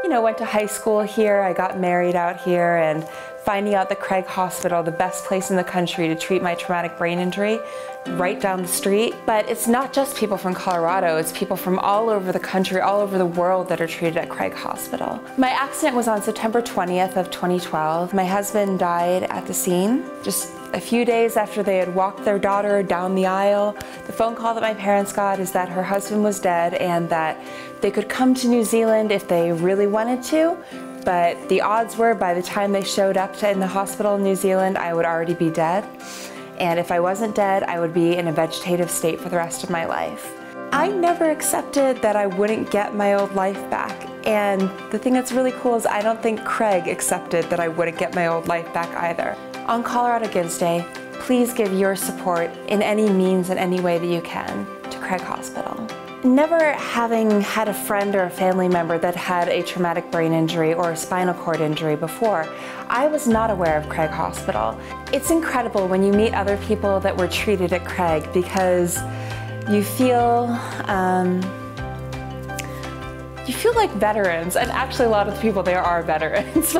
Went to high school here, I got married out here, and finding out that Craig Hospital, the best place in the country to treat my traumatic brain injury, right down the street. But it's not just people from Colorado, it's people from all over the country, all over the world that are treated at Craig Hospital. My accident was on September 20th of 2012. My husband died at the scene. Just a few days after they had walked their daughter down the aisle, the phone call that my parents got is that her husband was dead and that they could come to New Zealand if they really wanted to, but the odds were by the time they showed up in the hospital in New Zealand, I would already be dead. And if I wasn't dead, I would be in a vegetative state for the rest of my life. I never accepted that I wouldn't get my old life back. And the thing that's really cool is I don't think Craig accepted that I wouldn't get my old life back either. On Colorado Gives Day, please give your support in any means and any way that you can to Craig Hospital. Never having had a friend or a family member that had a traumatic brain injury or a spinal cord injury before, I was not aware of Craig Hospital. It's incredible when you meet other people that were treated at Craig because you feel like veterans, and actually a lot of the people there are veterans,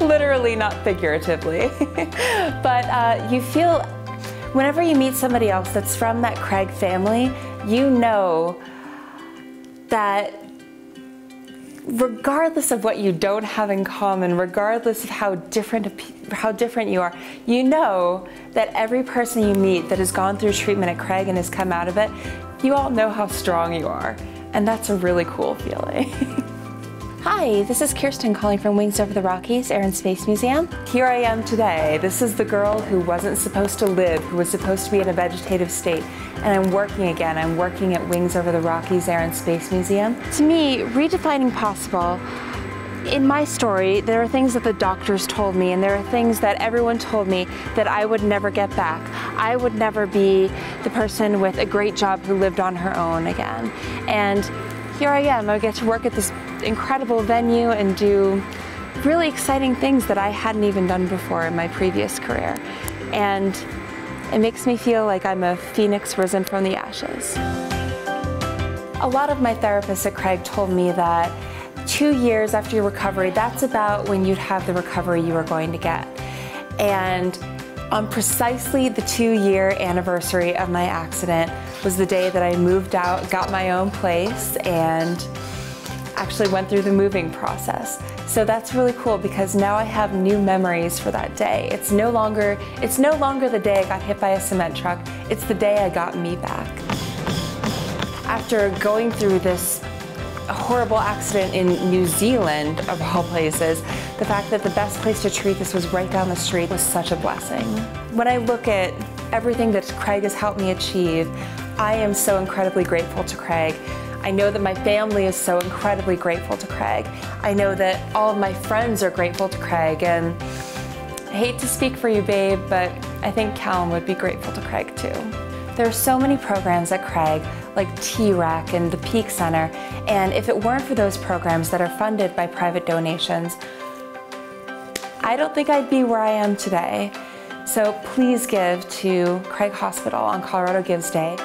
literally, not figuratively. But you feel, whenever you meet somebody else that's from that Craig family, you know that regardless of what you don't have in common, regardless of how different you are, you know that every person you meet that has gone through treatment at Craig and has come out of it, you all know how strong you are. And that's a really cool feeling. Hi, this is Kirsten calling from Wings Over the Rockies Air and Space Museum. Here I am today. This is the girl who wasn't supposed to live, who was supposed to be in a vegetative state, and I'm working again. I'm working at Wings Over the Rockies Air and Space Museum. To me, redefining possible, in my story, there are things that the doctors told me, and there are things that everyone told me that I would never get back. I would never be the person with a great job who lived on her own again. And here I am. I get to work at this incredible venue and do really exciting things that I hadn't even done before in my previous career. And it makes me feel like I'm a phoenix risen from the ashes. A lot of my therapists at Craig told me that 2 years after your recovery, that's about when you'd have the recovery you were going to get. And on precisely the 2-year anniversary of my accident was the day that I moved out, got my own place, and actually went through the moving process. So that's really cool because now I have new memories for that day. It's no longer the day I got hit by a cement truck, it's the day I got me back. After going through this horrible accident in New Zealand, of all places, the fact that the best place to treat this was right down the street was such a blessing. When I look at everything that Craig has helped me achieve, I am so incredibly grateful to Craig. I know that my family is so incredibly grateful to Craig. I know that all of my friends are grateful to Craig, and I hate to speak for you, babe, but I think Kallan would be grateful to Craig too. There are so many programs at Craig, like T-RAC and the Peak Center, and if it weren't for those programs that are funded by private donations, I don't think I'd be where I am today. So please give to Craig Hospital on Colorado Gives Day.